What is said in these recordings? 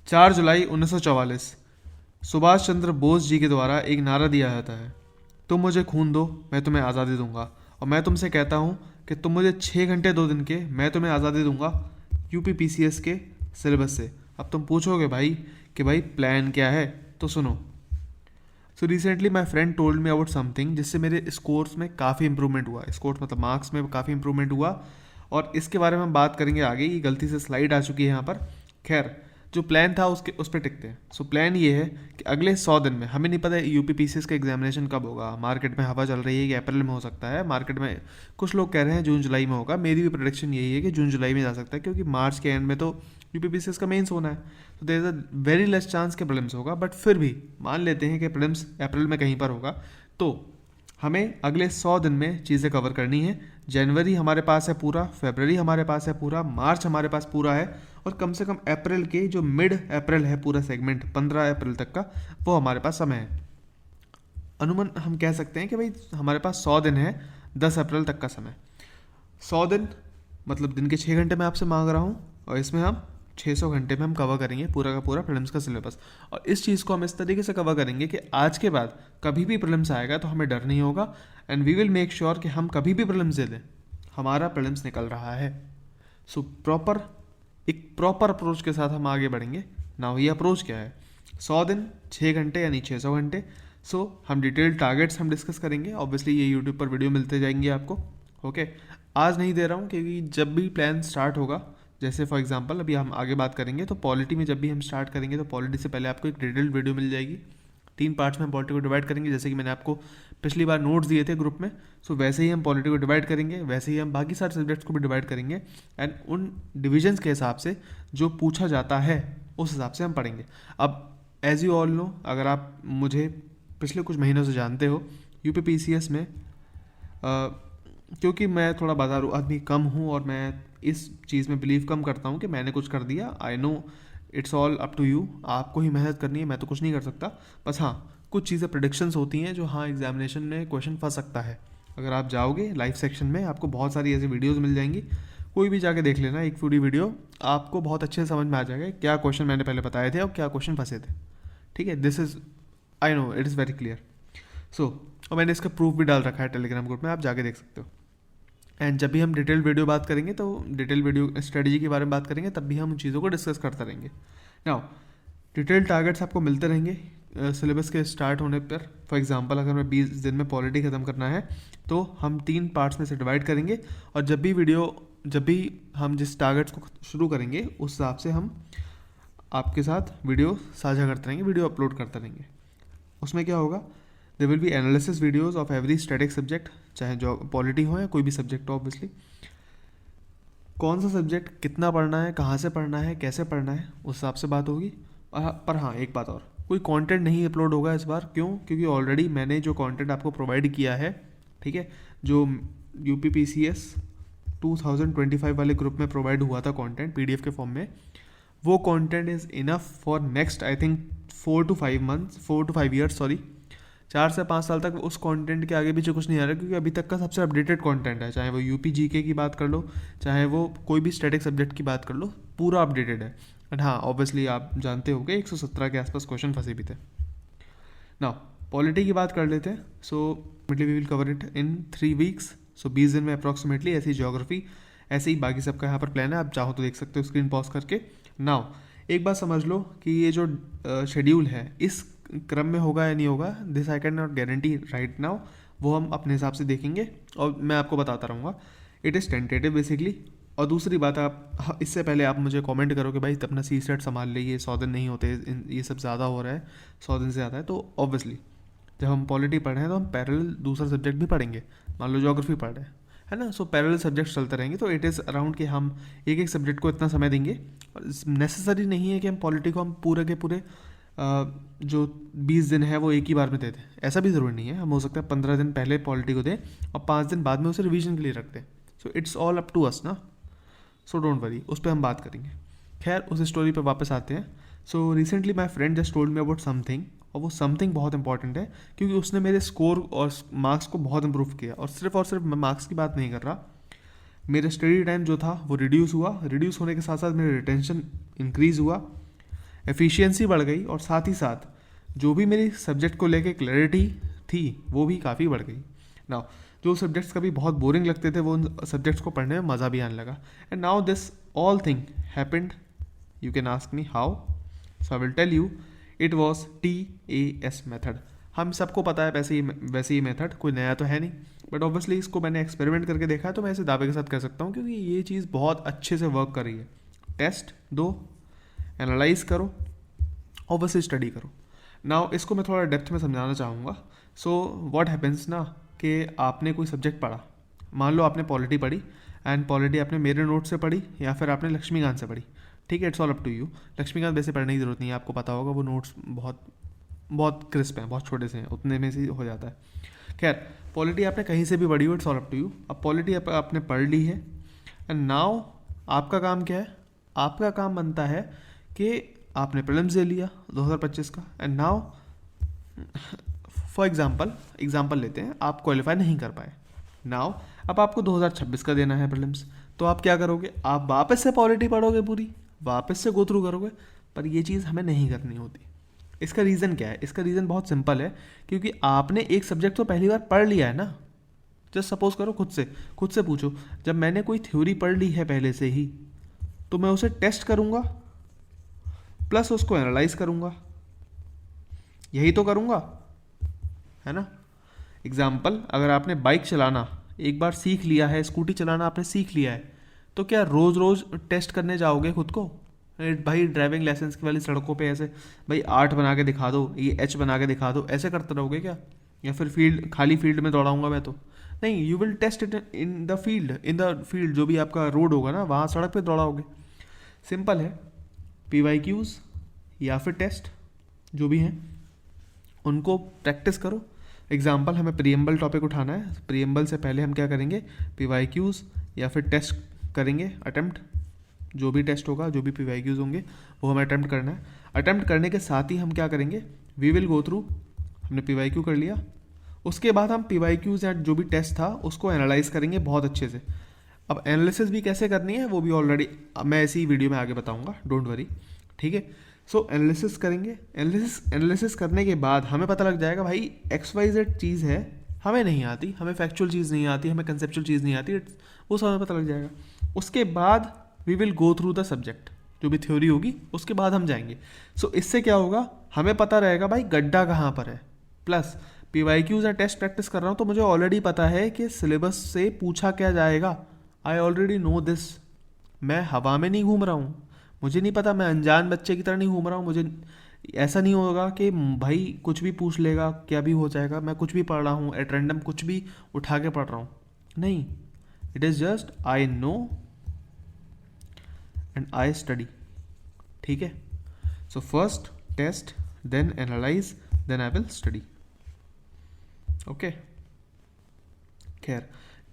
4 जुलाई 1944 सुभाष चंद्र बोस जी के द्वारा एक नारा दिया जाता है, तुम मुझे खून दो, मैं तुम्हें आज़ादी दूंगा। और मैं तुमसे कहता हूँ कि तुम मुझे 6 घंटे 2 दिन के, मैं तुम्हें आज़ादी दूंगा यूपीपीसीएस के सिलेबस से। अब तुम पूछोगे भाई कि भाई प्लान क्या है, तो सुनो। So recently my friend told me about something जिससे मेरे स्कोर्स में काफ़ी इंप्रूवमेंट हुआ, स्कोर्स मतलब मार्क्स में काफ़ी इंप्रूवमेंट हुआ, और इसके बारे में हम बात करेंगे आगे। ये गलती से स्लाइड आ चुकी है यहाँ पर। खैर, जो प्लान था उसके उस पर टिकते हैं। सो प्लान ये है कि अगले 100 दिन में, हमें नहीं पता यूपीपीसीएस का एग्जामिनेशन कब होगा, मार्केट में हवा चल रही है कि अप्रैल में हो सकता है, मार्केट में कुछ लोग कह रहे हैं जून जुलाई में होगा, मेरी भी प्रोडिक्शन यही है कि जून जुलाई में जा सकता है, क्योंकि मार्च के एंड में तो यूपीपीसीएस का मेंस होना है, तो there is a very less chance के प्रीलिम्स होगा। बट फिर भी मान लेते हैं कि प्रीलिम्स अप्रैल में कहीं पर होगा, तो हमें अगले 100 दिन में चीज़ें कवर करनी है। जनवरी हमारे पास है पूरा, फरवरी हमारे पास है पूरा, मार्च हमारे पास पूरा है, और कम से कम अप्रैल के जो मिड अप्रैल है पूरा सेगमेंट 15 अप्रैल तक का, वो हमारे पास समय है। अनुमान हम कह सकते हैं कि भाई हमारे पास 100 दिन है, 10 अप्रैल तक का समय। 100 दिन मतलब दिन के 6 घंटे मैं आपसे मांग रहा हूँ, और इसमें हम 600 घंटे में हम कवर करेंगे पूरा का पूरा प्रीलिम्स का सिलेबस। और इस चीज़ को हम इस तरीके से कवर करेंगे कि आज के बाद कभी भी प्रीलिम्स आएगा तो हमें डर नहीं होगा, and we will make sure कि हम कभी भी प्रीलिम्स दे दें, हमारा प्रीलिम्स निकल रहा है। सो एक प्रॉपर अप्रोच के साथ हम आगे बढ़ेंगे। नाउ ये अप्रोच क्या है? 100 दिन 6 घंटे यानी 600 घंटे। सो हम डिटेल टारगेट्स हम डिस्कस करेंगे, ऑब्वियसली ये यूट्यूब पर वीडियो मिलते जाएंगे आपको। ओके, आज नहीं दे रहा हूँ क्योंकि जब भी प्लान स्टार्ट होगा, जैसे फॉर एग्जांपल अभी हम आगे बात करेंगे तो पॉलिटी में जब भी हम स्टार्ट करेंगे तो पॉलिटी से पहले आपको एक डिटेल्ड वीडियो मिल जाएगी। 3 पार्ट्स में हम पॉलिटी को डिवाइड करेंगे, जैसे कि मैंने आपको पिछली बार नोट्स दिए थे ग्रुप में। सो वैसे ही हम पॉलिटी को डिवाइड करेंगे, वैसे ही हम बाकी सारे सब्जेक्ट्स को भी डिवाइड करेंगे, एंड उन डिविजन्स के हिसाब से जो पूछा जाता है उस हिसाब से हम पढ़ेंगे। अब एज यू ऑल नो, अगर आप मुझे पिछले कुछ महीनों से जानते हो, यूपीपीसीएस में क्योंकि मैं थोड़ा बाजार आदमी कम हूँ और मैं इस चीज़ में बिलीव कम करता हूँ कि मैंने कुछ कर दिया। I know it's all up to you, आपको ही मेहनत करनी है, मैं तो कुछ नहीं कर सकता। बस हाँ, कुछ चीज़ें प्रेडिक्शंस होती हैं जो हाँ एग्जामिनेशन में क्वेश्चन फंस सकता है। अगर आप जाओगे लाइव सेक्शन में आपको बहुत सारी ऐसी वीडियोज़ मिल जाएंगी, कोई भी जाके देख लेना, एक पूरी वीडियो आपको बहुत अच्छे से समझ में आ जाएगा क्या क्वेश्चन मैंने पहले बताए थे और क्या क्वेश्चन फंसे थे। ठीक है, this is, I know it is very clear. So और मैंने इसका प्रूफ भी डाल रखा है टेलीग्राम ग्रुप में, आप जाके देख सकते हो। एंड जब भी हम डिटेल वीडियो बात करेंगे तो डिटेल वीडियो स्ट्रेटजी के बारे में बात करेंगे, तब भी हम उन चीज़ों को डिस्कस करते रहेंगे। नाउ डिटेल टारगेट्स आपको मिलते रहेंगे सिलेबस के स्टार्ट होने पर। फॉर एग्जांपल अगर मैं 20 दिन में पॉलिटी ख़त्म करना है तो हम 3 पार्ट्स में से डिवाइड करेंगे, और जब भी हम जिस टारगेट्स को शुरू करेंगे उस हिसाब से हम आपके साथ वीडियो साझा करते रहेंगे, वीडियो अपलोड करते रहेंगे। उसमें क्या होगा, there will be analysis videos of every static subject, चाहे जो पॉलिटी हो या कोई भी सब्जेक्ट हो ऑब्वियसली। कौन सा सब्जेक्ट कितना पढ़ना है, कहाँ से पढ़ना है, कैसे पढ़ना है, उस हिसाब से बात होगी। पर हाँ, एक बात और, कोई कंटेंट नहीं अपलोड होगा इस बार। क्यों? क्योंकि ऑलरेडी मैंने जो कंटेंट आपको प्रोवाइड किया है, ठीक है, जो यूपीपीसीएस 2025 वाले ग्रुप में प्रोवाइड हुआ था कंटेंट पीडीएफ के फॉर्म में, वो content is enough for next I think 4 to 5 years, sorry 4 से 5 साल तक उस कंटेंट के आगे पीछे कुछ नहीं आ रहा, क्योंकि अभी तक का सबसे अपडेटेड कंटेंट है। चाहे वो यूपी जीके की बात कर लो, चाहे वो कोई भी स्टैटिक सब्जेक्ट की बात कर लो, पूरा अपडेटेड है। एंड हाँ, ऑब्वियसली आप जानते हो कि 117 के आसपास क्वेश्चन फंसे भी थे। नाउ पॉलिटी की बात कर लेते हैं। So we will cover it in 3 weeks, so 20 दिन में अप्रॉक्सीमेटली। ऐसी ज्योग्राफी, ऐसे ही बाकी सबका यहाँ पर प्लान है, आप चाहो तो देख सकते हो स्क्रीन पॉज करके। नाउ एक बात समझ लो कि ये जो शेड्यूल है इस क्रम में होगा या नहीं होगा, this I can not guarantee right now, वो हम अपने हिसाब से देखेंगे और मैं आपको बताता रहूँगा। It is tentative basically. और दूसरी बात, आप इससे पहले आप मुझे कमेंट करो कि भाई अपना सी सेट संभाल लीजिए, 100 दिन नहीं होते, ये सब ज़्यादा हो रहा है, 100 दिन से ज़्यादा है। तो ऑब्वियसली जब हम पॉलिटी पढ़ रहे हैं तो हम पैरेलल दूसरा सब्जेक्ट भी पढ़ेंगे। मान लो ज्योग्राफी पढ़ रहे हैं, है ना, सो पैरेलल सब्जेक्ट चलते रहेंगे। तो इट इज़ अराउंड कि हम एक एक सब्जेक्ट को इतना समय देंगे। नेसेसरी नहीं है कि हम पॉलिटी को हम पूरे के पूरे जो 20 दिन है वो एक ही बार में दे दें, ऐसा भी ज़रूरी नहीं है। हम हो सकता है 15 दिन पहले पॉलिटी को दें और 5 दिन बाद में उसे रिवीजन के लिए रख दें। So it's all up to us ना, सो डोंट वरी, उस पर हम बात करेंगे। खैर, उस स्टोरी पर वापस आते हैं। So recently my friend just told me about something, और वो समथिंग बहुत इंपॉर्टेंट है क्योंकि उसने मेरे स्कोर और मार्क्स को बहुत इंप्रूव किया। और सिर्फ मैं मार्क्स की बात नहीं कर रहा, मेरा स्टडी टाइम जो था वो रिड्यूस हुआ, रिड्यूस होने के साथ साथ मेरा रिटेंशन इंक्रीज़ हुआ, एफिशिएंसी बढ़ गई, और साथ ही साथ जो भी मेरी सब्जेक्ट को लेके क्लैरिटी थी वो भी काफ़ी बढ़ गई। नाउ जो सब्जेक्ट्स कभी बहुत बोरिंग लगते थे वो उन सब्जेक्ट्स को पढ़ने में मज़ा भी आने लगा। And now this all thing happened, you can ask me how, so I will tell you, it was TAS method. हम सबको पता है वैसे ही मेथड, कोई नया तो है नहीं, बट ऑब्वियसली इसको मैंने एक्सपेरिमेंट करके देखा है, तो मैं ऐसे दावे के साथ कह सकता हूँ क्योंकि ये चीज़ बहुत अच्छे से वर्क कर रही है। टेस्ट दो, एनालाइज करो, ऑब्वियसली स्टडी करो। नाउ इसको मैं थोड़ा डेप्थ में समझाना चाहूँगा। सो व्हाट हैपेंस ना कि आपने कोई सब्जेक्ट पढ़ा, मान लो आपने पॉलिटी पढ़ी, एंड पॉलिटी आपने मेरे नोट से पढ़ी या फिर आपने लक्ष्मीकांत से पढ़ी, ठीक है, it's all up to you. Laxmikant वैसे पढ़ने की ज़रूरत नहीं है, आपको पता होगा वो नोट्स बहुत बहुत क्रिस्प हैं, बहुत छोटे से हैं, उतने में से हो जाता है। खैर पॉलिटी आपने कहीं से भी पढ़ी हो, it's all up to you. अब पॉलिटी आपने पढ़ ली है, एंड नाउ आपका काम क्या है, आपका काम बनता है कि आपने प्रीलिम्स दे लिया 2025 का, एंड नाउ फॉर एग्जाम्पल लेते हैं, आप क्वालिफाई नहीं कर पाए। नाउ अब आपको 2026 का देना है प्रीलिम्स, तो आप क्या करोगे, आप वापस से पॉलिटी पढ़ोगे, पूरी वापस से गो थ्रू करोगे। पर ये चीज़ हमें नहीं करनी होती। इसका रीज़न क्या है, इसका रीज़न बहुत सिंपल है, क्योंकि आपने एक सब्जेक्ट तो पहली बार पढ़ लिया है ना। जस्ट सपोज करो, खुद से पूछो, जब मैंने कोई थ्योरी पढ़ ली है पहले से ही, तो मैं उसे टेस्ट करूँगा प्लस उसको एनालाइज करूँगा, यही तो करूँगा, है ना। एग्जाम्पल, अगर आपने बाइक चलाना एक बार सीख लिया है, स्कूटी चलाना आपने सीख लिया है, तो क्या रोज़ रोज़ टेस्ट करने जाओगे खुद को, भाई ड्राइविंग लाइसेंस की वाली सड़कों पे ऐसे भाई 8 बना के दिखा दो, ये H बना के दिखा दो, ऐसे करते रहोगे क्या? या फिर खाली फील्ड में दौड़ाऊंगा मैं तो नहीं, you will test it in the field जो भी आपका रोड होगा ना, वहाँ सड़क पे दौड़ाओगे। सिंपल है। PYQs या फिर टेस्ट जो भी हैं उनको प्रैक्टिस करो। एग्जाम्पल, हमें प्रीएम्बल टॉपिक उठाना है, प्रीएम्बल से पहले हम क्या करेंगे, PYQs या फिर टेस्ट करेंगे, अटेम्प्ट, जो भी टेस्ट होगा, जो भी PYQs होंगे वो हमें अटेम्प्ट करना है। अटेम्प्ट करने के साथ ही हम क्या करेंगे, वी विल गो थ्रू, हमने PYQ कर लिया, उसके बाद हम PYQs या जो भी टेस्ट था उसको एनालाइज करेंगे बहुत अच्छे से। अब एनालिसिस भी कैसे करनी है वो भी ऑलरेडी मैं ऐसी वीडियो में आगे बताऊंगा, डोंट वरी, ठीक है। सो एनालिसिस करेंगे, एनालिसिस करने के बाद हमें पता लग जाएगा भाई XYZ चीज़ है, हमें नहीं आती, हमें फैक्चुअल चीज़ नहीं आती, हमें कंसेप्चुअल चीज़ नहीं आती, वो सब हमें पता लग जाएगा। उसके बाद we will go through the subject, जो भी थ्योरी होगी उसके बाद हम जाएंगे। सो इससे क्या होगा, हमें पता रहेगा भाई गड्ढा कहाँ पर है। प्लस PYQs या टेस्ट प्रैक्टिस कर रहा हूँ तो मुझे ऑलरेडी पता है कि सिलेबस से पूछा क्या जाएगा, आई ऑलरेडी नो दिस। मैं हवा में नहीं घूम रहा हूँ, मुझे नहीं पता, मैं अनजान बच्चे की तरह नहीं घूम रहा हूँ। मुझे ऐसा नहीं होगा कि भाई कुछ भी पूछ लेगा, क्या भी हो जाएगा, मैं कुछ भी पढ़ रहा हूँ एट रैंडम, कुछ भी उठा के पढ़ रहा हूँ, नहीं। It is just I know and I study, ठीक है। So first test, then analyse, then I will study, okay. खैर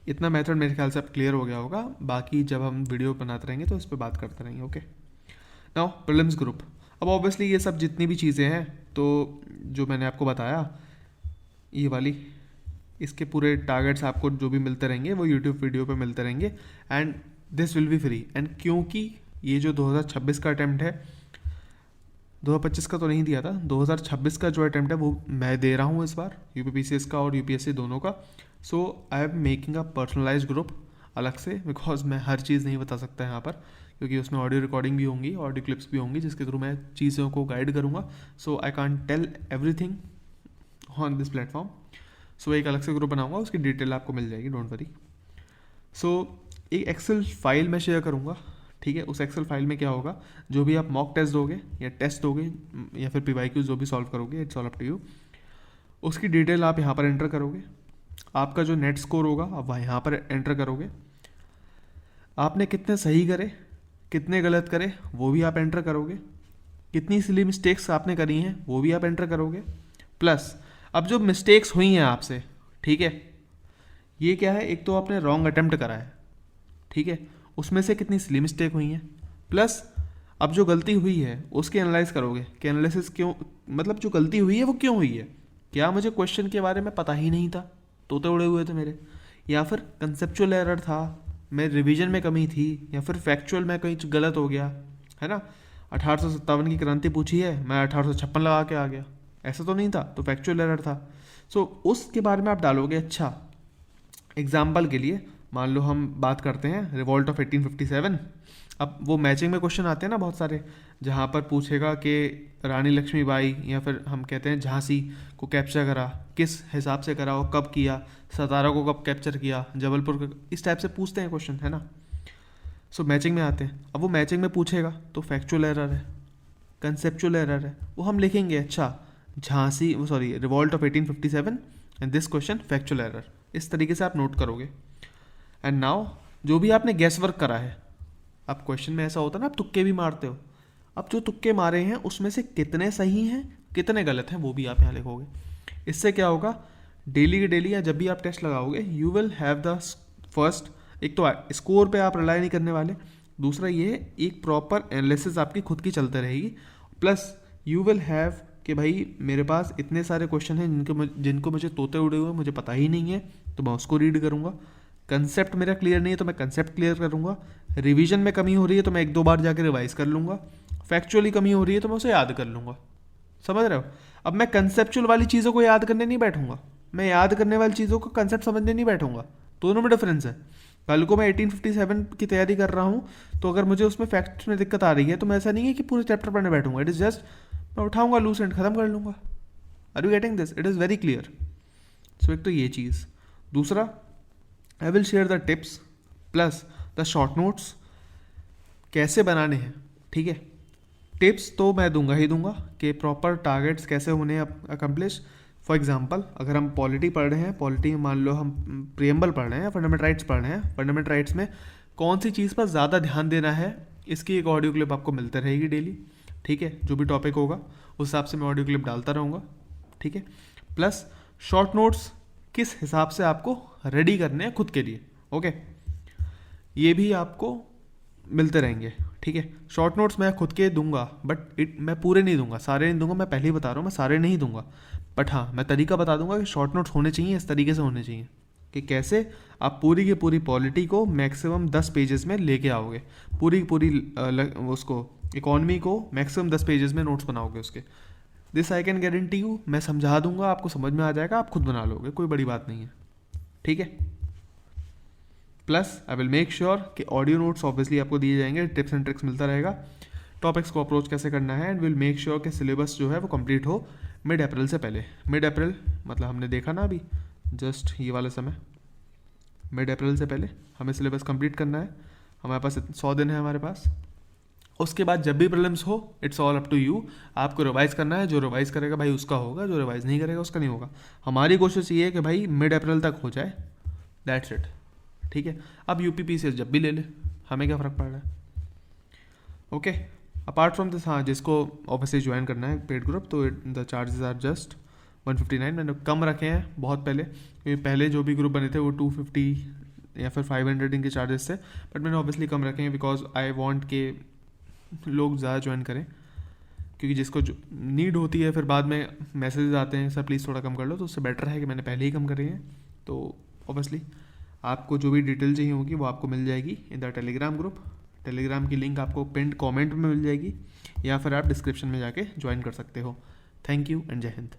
इतना मेथड मेरे ख्याल से अब क्लियर हो गया होगा, बाकी जब हम वीडियो बनाते रहेंगे तो इस पर बात करते रहेंगे, ओके। नाउ प्रीलिम्स ग्रुप, अब ऑब्वियसली ये सब जितनी भी चीज़ें हैं, तो जो मैंने आपको बताया ये वाली, इसके पूरे टारगेट्स आपको जो भी मिलते रहेंगे वो यूट्यूब वीडियो पे मिलते रहेंगे, and this will be free. And क्योंकि ये जो 2026 का अटैम्प्ट है, 2025 का तो नहीं दिया था, 2026 का जो अटैम्प्ट है वो मैं दे रहा हूँ इस बार, UPPCS का और UPSC दोनों का। So I am making a personalise group अलग से, बिकॉज मैं हर चीज़ नहीं बता सकता यहाँ पर, क्योंकि उसमें ऑडियो रिकॉर्डिंग भी होंगी, ऑडियो क्लिप्स भी होंगी, जिसके थ्रू मैं चीज़ों को गाइड करूँगा। So I can't tell everything on this platform. So एक अलग से ग्रुप बनाऊँगा, उसकी डिटेल आपको मिल जाएगी, डोंट वरी। सो एक एक्सेल फाइल मैं शेयर करूँगा, ठीक है। उस एक्सेल फाइल में क्या होगा, जो भी आप मॉक टेस्ट दोगे या टेस्ट दोगे या फिर PYQ जो भी सॉल्व करोगे, it's all up to you, उसकी डिटेल आप यहाँ पर एंटर करोगे। आपका जो नेट स्कोर होगा आप वहाँ यहाँ पर एंटर करोगे। आपने कितने सही करे, कितने गलत करे, वो भी आप एंटर करोगे। कितनी सिली मिस्टेक्स आपने करी हैं वो भी आप एंटर करोगे। प्लस अब जो मिस्टेक्स हुई हैं आपसे, ठीक है, ये क्या है, एक तो आपने रॉन्ग अटेम्प्ट करा है, ठीक है, उसमें से कितनी सिली मिस्टेक हुई हैं। प्लस अब जो गलती हुई है उसके एनालाइज करोगे कि एनालिसिस क्यों, मतलब जो गलती हुई है वो क्यों हुई है। क्या मुझे क्वेश्चन के बारे में पता ही नहीं था, तोते उड़े हुए थे मेरे, या फिर कंसेप्चुअल एरर था, मैं रिवीजन में कमी थी, या फिर फैक्चुअल में कहीं गलत हो गया, है ना। 1857 की क्रांति पूछी है, मैं 1856 लगा के आ गया, ऐसा तो नहीं था, तो फैक्चुअल एरर था। सो उसके बारे में आप डालोगे। अच्छा, एग्जाम्पल के लिए मान लो हम बात करते हैं रिवॉल्ट ऑफ 1857। अब वो मैचिंग में क्वेश्चन आते हैं ना बहुत सारे, जहाँ पर पूछेगा कि रानी लक्ष्मीबाई या फिर हम कहते हैं झांसी को कैप्चर करा, किस हिसाब से करा और कब किया, सतारा को कब कैप्चर किया, जबलपुर को, इस टाइप से पूछते हैं क्वेश्चन, है ना। सो मैचिंग में आते हैं। अब वो मैचिंग में पूछेगा तो फैक्चुअल एरर है, कंसेप्चुअल एरर है, वो हम लिखेंगे। अच्छा, झांसी वो sorry revolt of 1857 and this question factual error, इस तरीके से आप नोट करोगे। एंड नाउ जो भी आपने गैस वर्क करा है, अब क्वेश्चन में ऐसा होता है ना, आप तुक्के भी मारते हो, अब जो तुक्के मारे हैं उसमें से कितने सही हैं कितने गलत हैं वो भी आप यहाँ लिखोगे। इससे क्या होगा, डेली के डेली या जब भी आप टेस्ट लगाओगे you will have the first, एक तो स्कोर पे आप रिलाई नहीं करने वाले, दूसरा ये एक प्रॉपर एनालिसिस आपकी खुद की चलते रहेगी, प्लस यू विल हैव कि भाई मेरे पास इतने सारे क्वेश्चन हैं जिनको मुझे तोते उड़े हुए मुझे पता ही नहीं है, तो मैं उसको रीड करूँगा। कंसेप्ट मेरा क्लियर नहीं है तो मैं कंसेप्ट क्लियर करूँगा। रिवीजन में कमी हो रही है तो मैं एक दो बार जाकर रिवाइज कर लूँगा। फैक्चुअली कमी हो रही है तो मैं उसे याद कर लूँगा। समझ रहे हो। अब मैं कंसेप्चुअल वाली चीज़ों को याद करने नहीं बैठूंगा, मैं याद करने वाली चीज़ों को कंसेप्ट समझने नहीं बैठूंगा, दोनों में डिफरेंस है। कल को मैं 1857 की तैयारी कर रहा हूँ तो अगर मुझे उसमें फैक्ट्स में दिक्कत आ रही है तो मैं ऐसा नहीं है कि पूरे चैप्टर पढ़ने बैठूंगा, इट इज़ जस्ट मैं उठाऊंगा लूज एंड खत्म कर लूँगा। Are you getting this, it is very clear. So एक तो ये चीज़, दूसरा I will share the tips plus the short notes कैसे बनाने हैं। ठीक है, टिप्स तो मैं दूंगा ही दूंगा कि प्रॉपर टारगेट्स कैसे होने अकम्प्लिश। फॉर एग्जांपल अगर हम पॉलिटी पढ़ रहे हैं, पॉलिटी में मान लो हम प्रियम्बल पढ़ रहे हैं, फंडामेंटल राइट्स पढ़ रहे हैं, फंडामेंटल राइट्स में कौन सी चीज़ पर ज़्यादा ध्यान देना है, इसकी एक ऑडियो क्लिप आपको मिलती रहेगी डेली। ठीक है, जो भी टॉपिक होगा उस हिसाब से मैं ऑडियो क्लिप डालता रहूँगा। ठीक है, प्लस शॉर्ट नोट्स किस हिसाब से आपको रेडी करने हैं खुद के लिए। ओके, ये भी आपको मिलते रहेंगे। ठीक है, शॉर्ट नोट्स मैं खुद के दूंगा बट मैं पूरे नहीं दूंगा, सारे नहीं दूंगा, मैं पहले ही बता रहा हूँ मैं सारे नहीं दूंगा, बट हाँ मैं तरीका बता दूंगा कि शॉर्ट नोट्स होने चाहिए इस तरीके से होने चाहिए कि कैसे आप पूरी की पूरी पॉलिटी को मैक्सिमम 10 पेजेस में लेके आओगे, पूरी की पूरी उसको इकॉनमी को मैक्सिमम 10 पेजेस में नोट्स बनाओगे उसके। This I can guarantee you, मैं समझा दूंगा, आपको समझ में आ जाएगा, आप खुद बना लोगे, कोई बड़ी बात नहीं है। ठीक है, plus I will make sure कि ऑडियो नोट्स ऑब्वियसली आपको दिए जाएंगे, टिप्स एंड ट्रिक्स मिलता रहेगा, टॉपिक्स को अप्रोच कैसे करना है, एंड विल मेक श्योर कि सिलेबस जो है वो कंप्लीट हो मिड अप्रैल से पहले। मिड अप्रैल मतलब हमने देखा ना अभी जस्ट ये वाला समय, मिड अप्रैल से पहले हमें सिलेबस कंप्लीट करना है। हमारे पास 100 दिन है हमारे पास, उसके बाद जब भी प्रीलिम्स हो it's all up to you, आपको रिवाइज करना है, जो रिवाइज करेगा भाई उसका होगा, जो रिवाइज नहीं करेगा उसका नहीं होगा। हमारी कोशिश ये है कि भाई मिड अप्रैल तक हो जाए, दैट्स इट। ठीक है, अब यूपीपीसीएस जब भी ले ले, हमें क्या फ़र्क पड़ रहा है। ओके, अपार्ट फ्रॉम दिस, हाँ जिसको ऑब्वियसली ज्वाइन करना है पेड ग्रुप तो द चार्जेस आर जस्ट 159, मैंने कम रखे हैं बहुत पहले, क्योंकि पहले जो भी ग्रुप बने थे वो 250 या फिर 500 इनके चार्जेस थे, बट मैंने ऑब्वियसली कम रखे हैं बिकॉज आई वॉन्ट के लोग ज़्यादा ज्वाइन करें, क्योंकि जिसको जो नीड होती है फिर बाद में मैसेजेस आते हैं सर प्लीज़ थोड़ा कम कर लो, तो उससे बेटर है कि मैंने पहले ही कम करे हैं। तो ऑब्वियसली आपको जो भी डिटेल चाहिए होगी वो आपको मिल जाएगी in the Telegram group. Telegram की लिंक आपको पिंड कमेंट में मिल जाएगी या फिर आप डिस्क्रिप्शन में जाके ज्वाइन कर सकते हो। थैंक यू एंड जय हिंद।